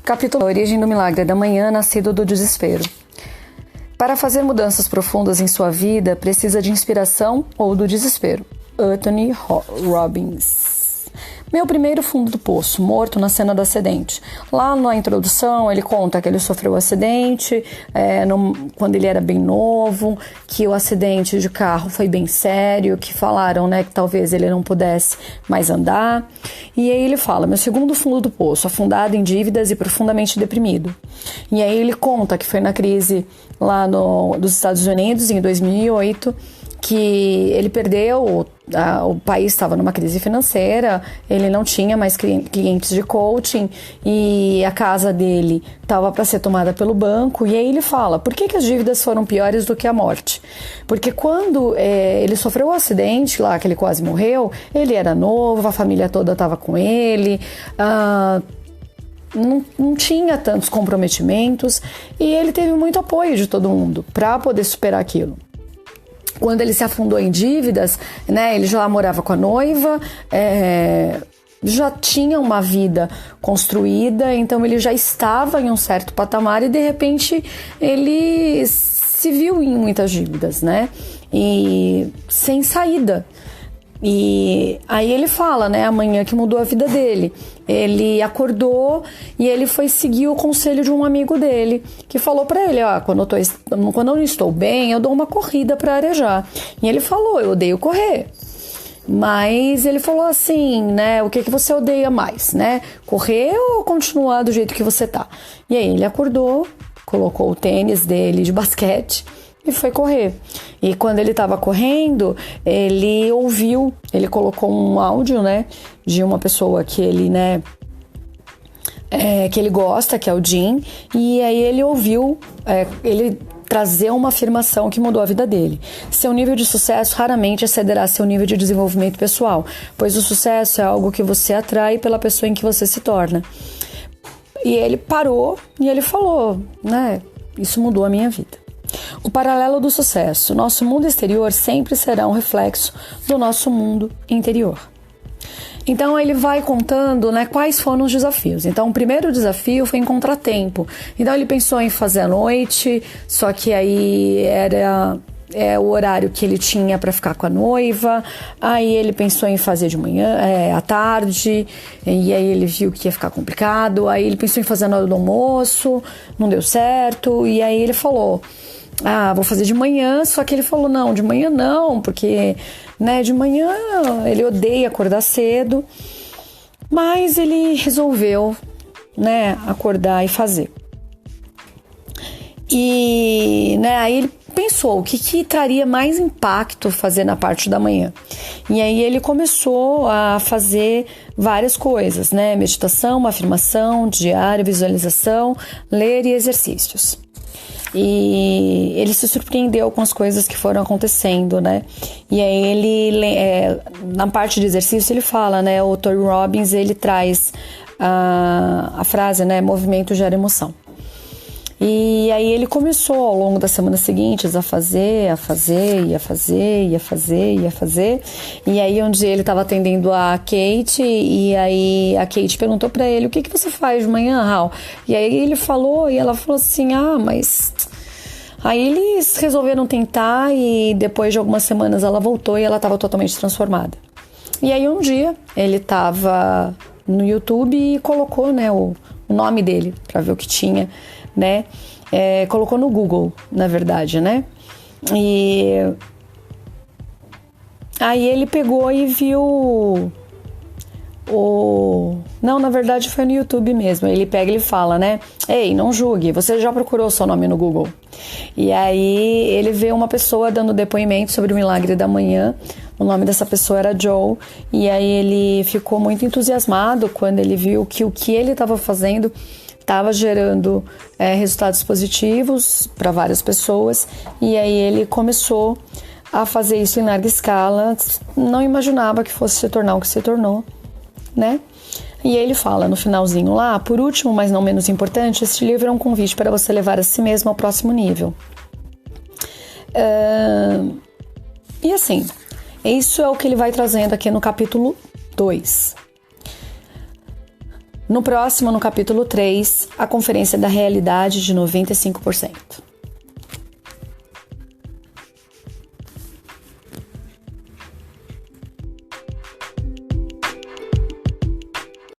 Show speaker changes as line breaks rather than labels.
Capítulo: A origem do milagre da manhã, nascido do desespero. Para fazer mudanças profundas em sua vida, precisa de inspiração ou do desespero. Anthony Robbins. Meu primeiro fundo do poço, morto na cena do acidente. Lá na introdução ele conta que ele sofreu um acidente quando ele era bem novo, que o acidente de carro foi bem sério, que falaram, que talvez ele não pudesse mais andar. E aí ele fala: meu segundo fundo do poço, afundado em dívidas e profundamente deprimido. E aí ele conta que foi na crise lá dos Estados Unidos em 2008, que ele perdeu, o país estava numa crise financeira, ele não tinha mais clientes de coaching e a casa dele estava para ser tomada pelo banco. E aí ele fala: por que as dívidas foram piores do que a morte? Porque quando ele sofreu o acidente lá, que ele quase morreu, ele era novo, a família toda estava com ele, não tinha tantos comprometimentos e ele teve muito apoio de todo mundo para poder superar aquilo. Quando ele se afundou em dívidas, ele já morava com a noiva, já tinha uma vida construída, então ele já estava em um certo patamar e de repente ele se viu em muitas dívidas, e sem saída. E aí ele fala, a manhã que mudou a vida dele. Ele acordou e ele foi seguir o conselho de um amigo dele, que falou pra ele: quando eu não estou bem, eu dou uma corrida pra arejar. E ele falou: eu odeio correr. Mas ele falou assim, o que você odeia mais, correr ou continuar do jeito que você tá? E aí ele acordou, colocou o tênis dele de basquete e foi correr. E quando ele estava correndo, ele ouviu, ele colocou um áudio, de uma pessoa que ele, que ele gosta, que é o Jim, e aí ele ouviu ele trazer uma afirmação que mudou a vida dele. Seu nível de sucesso raramente excederá seu nível de desenvolvimento pessoal, pois o sucesso é algo que você atrai pela pessoa em que você se torna. E ele parou e ele falou, isso mudou a minha vida. O paralelo do sucesso. Nosso mundo exterior sempre será um reflexo do nosso mundo interior. Então ele vai contando, quais foram os desafios. Então o primeiro desafio foi encontrar tempo. Então ele pensou em fazer à noite, só que aí era o horário que ele tinha para ficar com a noiva. Aí ele pensou em fazer de manhã, à tarde, e aí ele viu que ia ficar complicado. Aí ele pensou em fazer na hora do almoço, não deu certo. E aí ele falou: vou fazer de manhã. Só que ele falou: não, de manhã não, porque de manhã ele odeia acordar cedo. Mas ele resolveu acordar e fazer. E aí ele pensou o que traria mais impacto fazer na parte da manhã. E aí ele começou a fazer várias coisas, meditação, afirmação, diário, visualização, ler e exercícios. E ele se surpreendeu com as coisas que foram acontecendo, E aí ele, na parte de exercício, ele fala, o Tony Robbins, ele traz a frase, movimento gera emoção. E aí ele começou ao longo das semanas seguintes a fazer. E aí um dia ele estava atendendo a Kate, e aí a Kate perguntou para ele: o que você faz de manhã, Hal? E aí ele falou, e ela falou assim: mas... Aí eles resolveram tentar, e depois de algumas semanas ela voltou e ela estava totalmente transformada. E aí um dia ele estava no YouTube e colocou, o nome dele para ver o que tinha, colocou no Google, na verdade, E aí ele pegou e viu Não, na verdade foi no YouTube mesmo. Ele pega e ele fala, ei, não julgue, você já procurou o seu nome no Google? E aí ele vê uma pessoa dando depoimento sobre o milagre da manhã. O nome dessa pessoa era Joe. E aí ele ficou muito entusiasmado quando ele viu que o que ele estava fazendo estava gerando resultados positivos para várias pessoas. E aí ele começou a fazer isso em larga escala. Não imaginava que fosse se tornar o que se tornou, E aí ele fala no finalzinho lá: por último, mas não menos importante, este livro é um convite para você levar a si mesmo ao próximo nível. E assim, isso é o que ele vai trazendo aqui no capítulo 2. No próximo, no capítulo 3, a conferência da realidade de 95%.